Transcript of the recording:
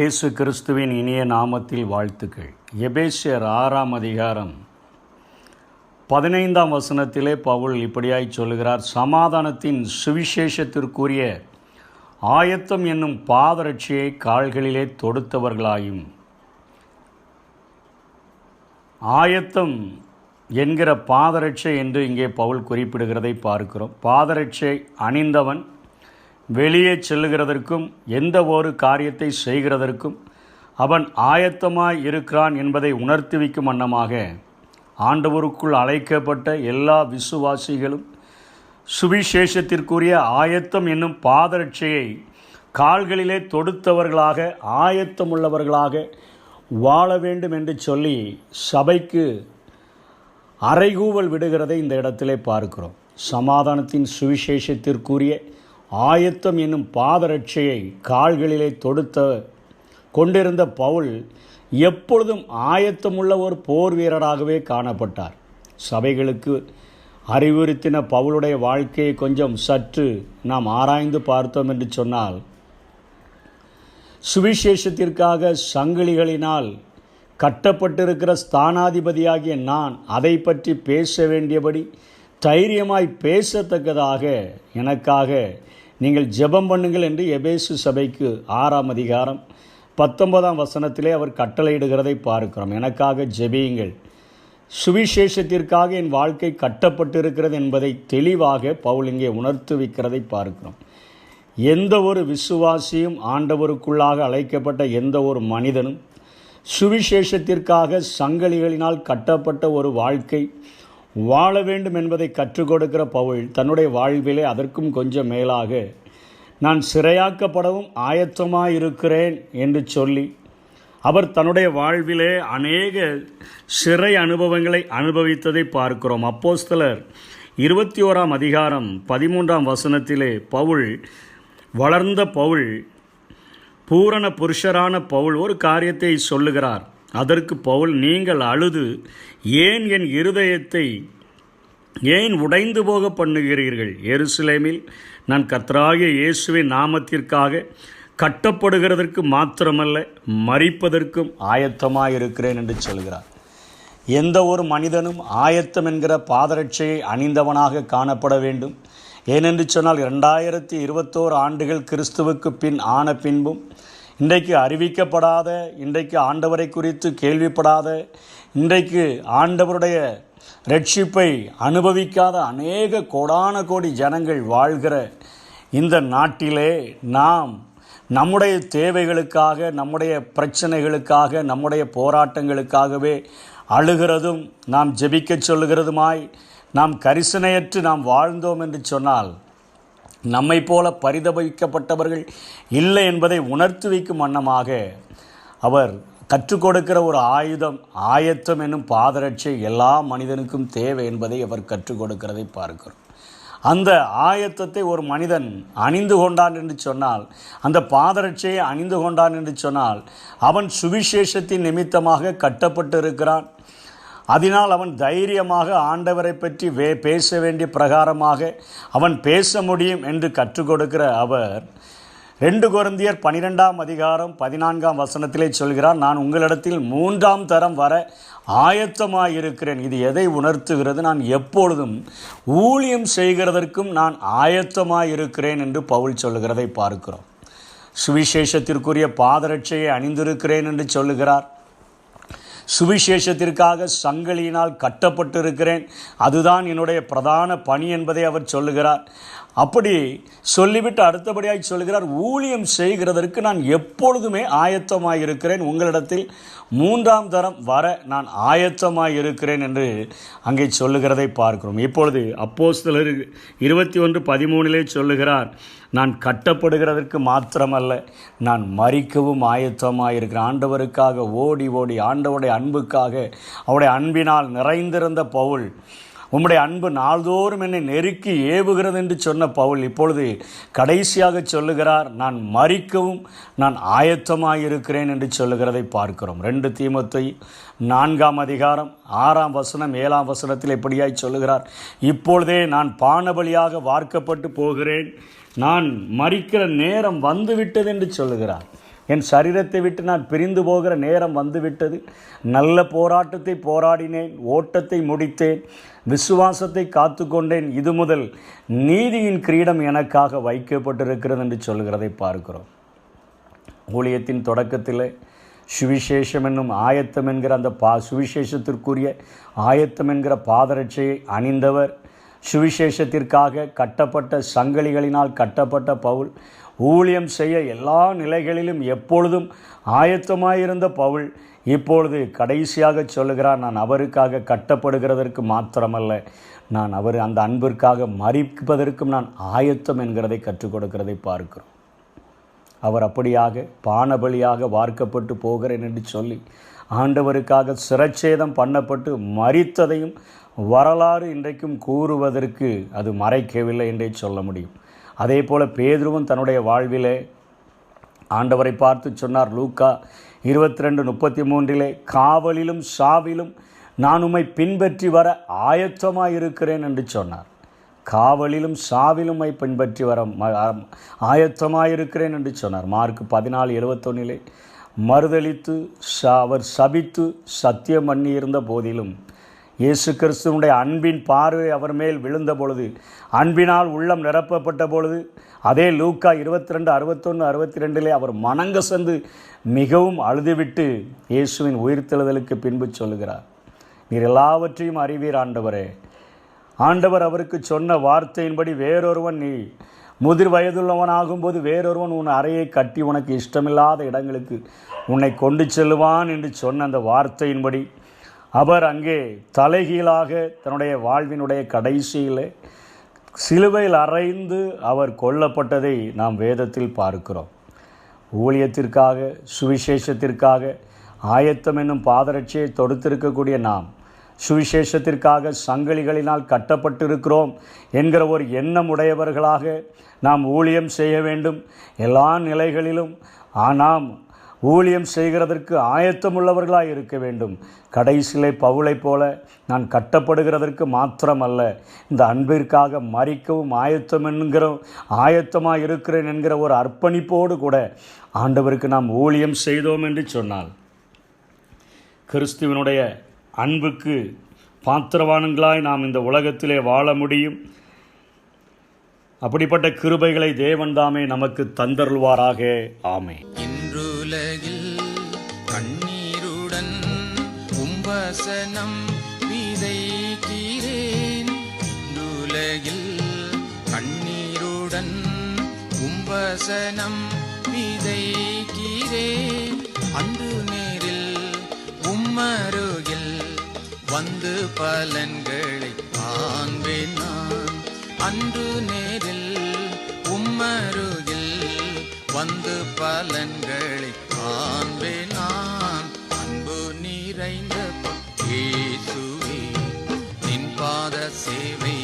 இயேசு கிறிஸ்துவின் இனிய நாமத்தில் வாழ்த்துக்கள். எபேசியர் 6ஆம் அதிகாரம் 15ஆம் வசனத்திலே பவுல் இப்படியாய் சொல்லுகிறார். சமாதானத்தின் சுவிசேஷத்திற்குரிய ஆயத்தம் என்னும் பாதரட்சியை கால்களிலே தொடுத்தவர்களாயும். ஆயத்தம் என்கிற பாதரட்சை என்று இங்கே பவுல் குறிப்பிடுகிறதை பார்க்கிறோம். பாதரட்சை அணிந்தவன் வெளியே செல்லுகிறதற்கும் எந்த ஒரு காரியத்தை செய்கிறதற்கும் அவன் ஆயத்தமாய் இருக்கிறான் என்பதை உணர்த்துவிக்கும் வண்ணமாக ஆண்டவருக்குள் அழைக்கப்பட்ட எல்லா விசுவாசிகளும் சுவிசேஷத்திற்குரிய ஆயத்தம் என்னும் பாதரட்சையை கால்களிலே தொடுத்தவர்களாக ஆயத்தமுள்ளவர்களாக வாழ வேண்டும் என்று சொல்லி சபைக்கு அறைகூவல் விடுகிறதை இந்த இடத்திலே பார்க்கிறோம். சமாதானத்தின் சுவிசேஷத்திற்குரிய ஆயத்தம் என்னும் பாதரட்சையை கால்களிலே கொண்டிருந்த பவுல் எப்பொழுதும் ஆயத்தமுள்ள ஒரு போர் வீரராகவே காணப்பட்டார். சபைகளுக்கு அறிவுறுத்தின பவுலுடைய வாழ்க்கையை கொஞ்சம் சற்று நாம் ஆராய்ந்து பார்த்தோம் என்று சொன்னால், சுவிசேஷத்திற்காக சங்கிலிகளினால் கட்டப்பட்டிருக்கிற ஸ்தானாதிபதியாகிய நான் அதை பற்றி பேச வேண்டியபடி தைரியமாய் பேசத்தக்கதாக எனக்காக நீங்கள் ஜெபம் பண்ணுங்கள் என்று எபேசு சபைக்கு 6ஆம் அதிகாரம் 19ஆம் வசனத்திலே அவர் கட்டளையிடுகிறதை பார்க்கிறோம். எனக்காக ஜெபியுங்கள், சுவிசேஷத்திற்காக என் வாழ்க்கை கட்டப்பட்டிருக்கிறது என்பதை தெளிவாக பவுல் இங்கே உணர்த்துவிக்கிறதை பார்க்கிறோம். எந்த ஒரு விசுவாசியும் ஆண்டவருக்குள்ளாக அழைக்கப்பட்ட எந்த ஒரு மனிதனும் சுவிசேஷத்திற்காக சங்கிலிகளினால் கட்டப்பட்ட ஒரு வாழ்க்கை வாழ வேண்டும் என்பதை கற்றுக் கொடுக்கிற பவுல் தன்னுடைய வாழ்விலே அதற்கும் கொஞ்சம் மேலாக நான் சிறையாக்கப்படவும் ஆயத்தமாயிருக்கிறேன் என்று சொல்லி அவர் தன்னுடைய வாழ்விலே அநேக சிறை அனுபவங்களை அனுபவித்ததை பார்க்கிறோம். அப்போஸ்தலர் 21ஆம் அதிகாரம் 13ஆம் வசனத்திலே பவுல், வளர்ந்த பவுல், பூரண புருஷரான பவுல் ஒரு காரியத்தை சொல்லுகிறார். அதற்கு பவுல், நீங்கள் அழுது ஏன் என் இருதயத்தை ஏன் உடைந்து போக பண்ணுகிறீர்கள்? எருசலேமில் நான் கர்த்தராகிய இயேசுவின் நாமத்திற்காக கட்டப்படுகிறதற்கு மாத்திரமல்ல, மரிப்பதற்கும் ஆயத்தமாயிருக்கிறேன் என்று சொல்கிறார். எந்த ஒரு மனிதனும் ஆயத்தம் என்கிற பாதரட்சையை அணிந்தவனாக காணப்பட வேண்டும். ஏனென்று சொன்னால் 2021 ஆண்டுகள் கிறிஸ்துவுக்கு பின் ஆன பின்பும் இன்றைக்கு அறிவிக்கப்படாத, இன்றைக்கு ஆண்டவரை குறித்து கேள்விப்படாத, இன்றைக்கு ஆண்டவருடைய ரட்சிப்பை அனுபவிக்காத அநேக கோடான கோடி ஜனங்கள் வாழ்கிற இந்த நாட்டிலே நாம் நம்முடைய தேவைகளுக்காக, நம்முடைய பிரச்சனைகளுக்காக, நம்முடைய போராட்டங்களுக்காகவே அழுகிறதும் நாம் ஜெபிக்க சொல்லுகிறதுமாய் நாம் கரிசனையற்று நாம் வாழ்ந்தோம் என்று சொன்னால் நம்மை போல பரிதபிக்கப்பட்டவர்கள் இல்லை என்பதை உணர்த்து வைக்கும் வண்ணமாக அவர் கற்றுக் கொடுக்கிற ஒரு ஆயுதம், ஆயத்தம் என்னும் பாதரட்சை எல்லா மனிதனுக்கும் தேவை என்பதை அவர் கற்றுக் கொடுக்கிறதை பார்க்கிறோம். அந்த ஆயத்தத்தை ஒரு மனிதன் அணிந்து கொண்டான் என்று சொன்னால், அந்த பாதரட்சையை அணிந்து கொண்டான் என்று சொன்னால் அவன் சுவிசேஷத்தின் நிமித்தமாக கட்டப்பட்டு இருக்கிறான். அதனால் அவன் தைரியமாக ஆண்டவரை பற்றி பேச வேண்டிய பிரகாரமாக அவன் பேச முடியும் என்று கற்றுக் கொடுக்கிற அவர் 2 கொரிந்தியர் 12ஆம் அதிகாரம் 14ஆம் வசனத்திலே சொல்கிறார், நான் உங்களிடத்தில் 3ஆம் தரம் வர ஆயத்தமாயிருக்கிறேன். இது எதை உணர்த்துகிறது? நான் எப்பொழுதும் ஊழியம் செய்கிறதற்கும் நான் ஆயத்தமாயிருக்கிறேன் என்று பவுல் சொல்லுகிறதை பார்க்கிறோம். சுவிசேஷத்திற்குரிய பாதரட்சையை அணிந்திருக்கிறேன் என்று சொல்லுகிறார். சுவிசேஷத்திற்காக சங்கிலியினால் கட்டப்பட்டிருக்கிறேன், அதுதான் என்னுடைய பிரதான பணி என்பதை அவர் சொல்லுகிறார். அப்படி சொல்லிவிட்டு அடுத்தபடியாக சொல்லுகிறார், ஊழியம் செய்கிறதற்கு நான் எப்பொழுதுமே ஆயத்தமாயிருக்கிறேன், உங்களிடத்தில் 3ஆம் தரம் வர நான் ஆயத்தமாயிருக்கிறேன் என்று அங்கே சொல்லுகிறதை பார்க்கிறோம். இப்பொழுது அப்போஸ்தலர் 21:13 சொல்லுகிறார், நான் கட்டப்படுகிறதற்கு மாத்திரமல்ல, நான் மரிக்கவும் ஆயத்தமாயிருக்கிறேன். ஆண்டவருக்காக ஓடி ஓடி ஆண்டவருடைய அன்புக்காக, அவருடைய அன்பினால் நிறைந்திருந்த பவுல், உம்முடைய அன்பு நாள்தோறும் என்னை நெருக்கி ஏவுகிறது என்று சொன்ன பவுல் இப்பொழுது கடைசியாக சொல்லுகிறார், நான் மரிக்கவும் நான் ஆயத்தமாயிருக்கிறேன் என்று சொல்லுகிறதை பார்க்கிறோம். 2 தீமோத்தேயு 4ஆம் அதிகாரம் 6ஆம் வசனம் 7ஆம் வசனத்தில் எப்படியாய் சொல்லுகிறார், இப்பொழுதே நான் பானபலியாக வார்க்கப்பட்டு போகிறேன், நான் மரிக்கிற நேரம் வந்துவிட்டது என்று சொல்லுகிறார். என் சரீரத்தை விட்டு நான் பிரிந்து போகிற நேரம் வந்துவிட்டது. நல்ல போராட்டத்தை போராடினேன், ஓட்டத்தை முடித்தேன், விசுவாசத்தை காத்து கொண்டேன். இது முதல் நீதியின் கிரீடம் எனக்காக வைக்கப்பட்டிருக்கிறது என்று சொல்கிறதை பார்க்கிறோம். ஊழியத்தின் தொடக்கத்தில் சுவிசேஷம் என்னும் ஆயத்தம் என்கிற அந்த சுவிசேஷத்திற்குரிய ஆயத்தம் என்கிற பாதரட்சையை அணிந்தவர், சுவிசேஷத்திற்காக கட்டப்பட்ட சங்கிலிகளினால் கட்டப்பட்ட பவுல், ஊழியம் செய்ய எல்லா நிலைகளிலும் எப்பொழுதும் ஆயத்தமாயிருந்த பவுல் இப்பொழுது கடைசியாக சொல்லுகிறார், நான் அவருக்காக கட்டப்படுகிறதற்கு மாத்திரமல்ல, நான் அவர் அந்த அன்பிற்காக மரிப்பதற்கும் நான் ஆயத்தம் என்கிறதை கற்றுக் கொடுக்கிறதை பார்க்கிறோம். அவர் அப்படியாக பானபலியாக வார்க்கப்பட்டு போகிறேன் என்று சொல்லி ஆண்டவருக்காக சிரச்சேதம் பண்ணப்பட்டு மரித்ததையும் வரலாறு இன்றைக்கும் கூறுவதற்கு அது மறைக்கவில்லை என்றே சொல்ல முடியும். அதே போல் பேதுருவும் தன்னுடைய வாழ்விலே ஆண்டவரை பார்த்து சொன்னார். லூக்கா 22:33 காவலிலும் சாவிலும் நான் உம்மை பின்பற்றி வர ஆயத்தமாயிருக்கிறேன் என்று சொன்னார். காவலிலும் சாவிலும் பின்பற்றி வர ஆயத்தமாயிருக்கிறேன் என்று சொன்னார். மார்க் 14:71 மறுதளித்து அவர் சபித்து சத்தியம் பண்ணி இருந்த போதிலும் இயேசு கிறிஸ்துவனுடைய அன்பின் பார்வை அவர் மேல் விழுந்த பொழுது, அன்பினால் உள்ளம் நிரப்பப்பட்ட பொழுது, அதே லூக்கா 22:61-62 அவர் மனங்கசந்து மிகவும் அழுதுவிட்டு இயேசுவின் உயிர்த்தெழுதலுக்கு பின்பு சொல்லுகிறார், நீர் எல்லாவற்றையும் அறிவீர் ஆண்டவரே. ஆண்டவர் அவருக்கு சொன்ன வார்த்தையின்படி வேறொருவன் நீ முதிர் வயதுள்ளவனாகும்போது வேறொருவன் உன் அறையை கட்டி உனக்கு இஷ்டமில்லாத இடங்களுக்கு உன்னை கொண்டு செல்லுவான் என்று சொன்ன அந்த வார்த்தையின்படி அவர் அங்கே தலைகீழாக தன்னுடைய வாழ்வினுடைய கடைசியில் சிலுவையில் அறைந்து அவர் கொல்லப்பட்டதை நாம் வேதத்தில் பார்க்கிறோம். ஊழியத்திற்காக சுவிசேஷத்திற்காக ஆயத்தம் என்னும் பாதரட்சியை தொடுத்திருக்கக்கூடிய நாம் சுவிசேஷத்திற்காக சங்கிலிகளினால் கட்டப்பட்டிருக்கிறோம் என்கிற ஒரு எண்ணம் உடையவர்களாக நாம் ஊழியம் செய்ய வேண்டும். எல்லா நிலைகளிலும் நாம் ஊழியம் செய்கிறதற்கு ஆயத்தமுள்ளவர்களாக இருக்க வேண்டும். கடைசியிலே பவுலைப் போல நான் கட்டப்படுகிறதற்கு மாத்திரமல்ல, இந்த அன்பிற்காக மரிக்கவும் ஆயத்தமாக இருக்கிறேன் என்கிற ஒரு அர்ப்பணிப்போடு கூட ஆண்டவருக்கு நாம் ஊழியம் செய்தோம் என்று சொன்னால் கிறிஸ்துவனுடைய அன்புக்கு பாத்திரவான்களாய் நாம் இந்த உலகத்திலே வாழ முடியும். அப்படிப்பட்ட கிருபைகளை தேவன் தாமே நமக்கு தந்தருள்வாராக. ஆமே. இன்றுலகில் கண்ணீருடன் உம்பசனம் விதைக்கிறேன். இன்றுலகில் கண்ணீருடன் உம்பசனம் விதைக்கிறேன். அன்று நேரில் உம்மருகில் வந்து பலன்களை காண்பேன் நான். அன்று நேரில் உம்மருகில் வந்து பலன்களை காண்பேன் நான். அன்பு நிறைந்த இயேசுவே, நின் பாத சேவை